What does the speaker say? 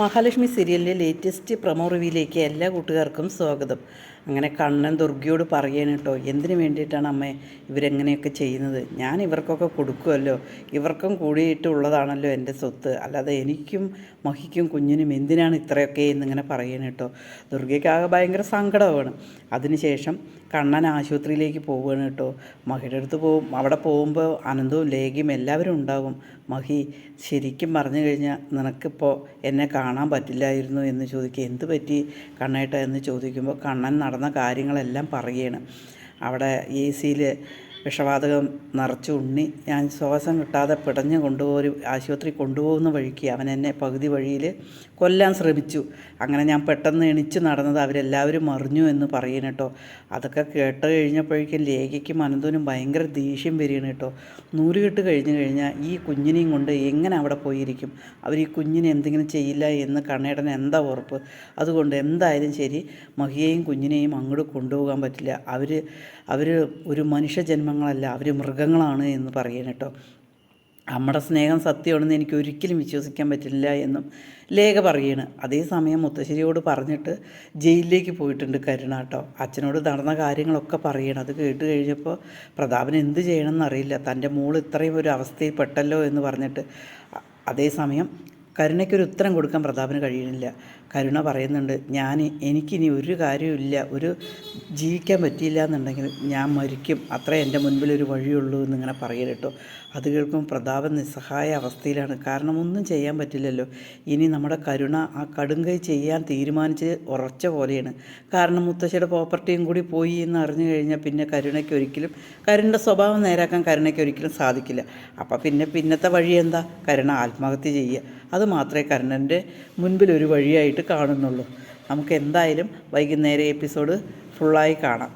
മഹാലക്ഷ്മി സീരിയലിലെ latest promo റിവ്യൂയിലേക്ക് എല്ലാ കൂട്ടുകാർക്കും സ്വാഗതം. അങ്ങനെ കണ്ണൻ ദുർഗയോട് പറയാണ് കേട്ടോ, എന്തിനു വേണ്ടിയിട്ടാണ് അമ്മേ ഇവരെങ്ങനെയൊക്കെ ചെയ്യുന്നത്? ഞാൻ ഇവർക്കൊക്കെ കൊടുക്കുമല്ലോ, ഇവർക്കും കൂടിയിട്ടുള്ളതാണല്ലോ എൻ്റെ സ്വത്ത്, അല്ലാതെ എനിക്കും മഹിക്കും കുഞ്ഞിനും എന്തിനാണ് ഇത്രയൊക്കെ എന്നിങ്ങനെ പറയണം കേട്ടോ. ദുർഗയ്ക്കാകെ ഭയങ്കര സങ്കടമാണ്. അതിനുശേഷം കണ്ണൻ ആശുപത്രിയിലേക്ക് പോവുകയാണ് കേട്ടോ. മഹിയുടെ അടുത്ത് അവിടെ പോകുമ്പോൾ അനന്തവും ലേഖയും എല്ലാവരും ഉണ്ടാകും. മഹി, ശരിക്കും പറഞ്ഞു കഴിഞ്ഞാൽ നിനക്കിപ്പോൾ എന്നെ കാണാൻ പറ്റില്ലായിരുന്നു എന്ന് ചോദിക്കുക. എന്ത് പറ്റി കണ്ണേട്ട എന്ന് ചോദിക്കുമ്പോൾ കണ്ണൻ നടന്ന കാര്യങ്ങളെല്ലാം പറയുകയാണ്. അവിടെ AC-യിൽ വിഷവാതകം നിറച്ച് ഉണ്ണി ഞാൻ ശ്വാസം കിട്ടാതെ പിടഞ്ഞ് കൊണ്ടുപോയി ആശുപത്രി കൊണ്ടുപോകുന്ന വഴിക്ക് അവൻ എന്നെ പകുതി വഴിയിൽ കൊല്ലാൻ ശ്രമിച്ചു. അങ്ങനെ ഞാൻ പെട്ടെന്ന് എണിച്ച് നടന്നത് അവരെല്ലാവരും അറിഞ്ഞു എന്ന് പറയുന്നു കേട്ടോ. അതൊക്കെ കേട്ട് കഴിഞ്ഞപ്പോഴേക്കും ലേഖയ്ക്കും അനന്തനും ഭയങ്കര ദേഷ്യം വരികയാണ് കേട്ടോ. നൂലുകെട്ട് കഴിഞ്ഞ് കഴിഞ്ഞാൽ ഈ കുഞ്ഞിനെയും കൊണ്ട് എങ്ങനെ അവിടെ പോയിരിക്കും? അവർ ഈ കുഞ്ഞിനെ എന്തെങ്കിലും ചെയ്യില്ല എന്ന് കണ്ണേടന് എന്താ ഉറപ്പ്? അതുകൊണ്ട് എന്തായാലും ശരി, മഹിയെയും കുഞ്ഞിനെയും അങ്ങോട്ട് കൊണ്ടുപോകാൻ പറ്റില്ല. അവർ ഒരു മനുഷ്യജന്മങ്ങളല്ല, അവർ മൃഗങ്ങളാണ് എന്ന് പറയണം കേട്ടോ. നമ്മുടെ സ്നേഹം സത്യമാണെന്ന് എനിക്ക് ഒരിക്കലും വിശ്വസിക്കാൻ പറ്റില്ല എന്നും ലേഖ പറയാണ്. അതേസമയം മുത്തശ്ശേരിയോട് പറഞ്ഞിട്ട് ജയിലിലേക്ക് പോയിട്ടുണ്ട് കരുണ കേട്ടോ. അച്ഛനോട് നടന്ന കാര്യങ്ങളൊക്കെ പറയണം. അത് കേട്ട് കഴിഞ്ഞപ്പോൾ പ്രതാപന് എന്ത് ചെയ്യണമെന്നറിയില്ല. തൻ്റെ മോൾ ഇത്രയും ഒരു അവസ്ഥയിൽ പെട്ടല്ലോ എന്ന് പറഞ്ഞിട്ട്. അതേസമയം കരുണയ്ക്കൊരു ഉത്തരം കൊടുക്കാൻ പ്രതാപന് കഴിയണില്ല. കരുണ പറയുന്നുണ്ട്, എനിക്കിനി ഒരു കാര്യമില്ല, ജീവിക്കാൻ പറ്റിയില്ല എന്നുണ്ടെങ്കിൽ ഞാൻ മരിക്കും, അത്രേ എൻ്റെ മുൻപിലൊരു വഴിയുള്ളൂ എന്നിങ്ങനെ പറയണം കേട്ടോ. അത് കേൾക്കുമ്പോൾ പ്രതാപൻ നിസ്സഹായ അവസ്ഥയിലാണ്. കാരണം ഒന്നും ചെയ്യാൻ പറ്റില്ലല്ലോ. ഇനി നമ്മുടെ കരുണ ആ കടുങ്കൈ ചെയ്യാൻ തീരുമാനിച്ച് ഉറച്ച പോലെയാണ്. കാരണം മുത്തശ്ശിയുടെ പ്രോപ്പർട്ടിയും കൂടി പോയി എന്ന് അറിഞ്ഞു കഴിഞ്ഞാൽ പിന്നെ കരുണയുടെ സ്വഭാവം നേരാക്കാൻ കരുണയ്ക്ക് ഒരിക്കലും സാധിക്കില്ല. അപ്പോൾ പിന്നത്തെ വഴി എന്താ? കരുണ ആത്മഹത്യ ചെയ്യുക. അത് മാത്രമേ കരുണൻ്റെ മുൻപിലൊരു വഴിയായിട്ട് കാണുന്നുള്ളൂ. നമുക്ക് എന്തായാലും വൈകുന്നേരം എപ്പിസോഡ് ഫുള്ളായി കാണാം.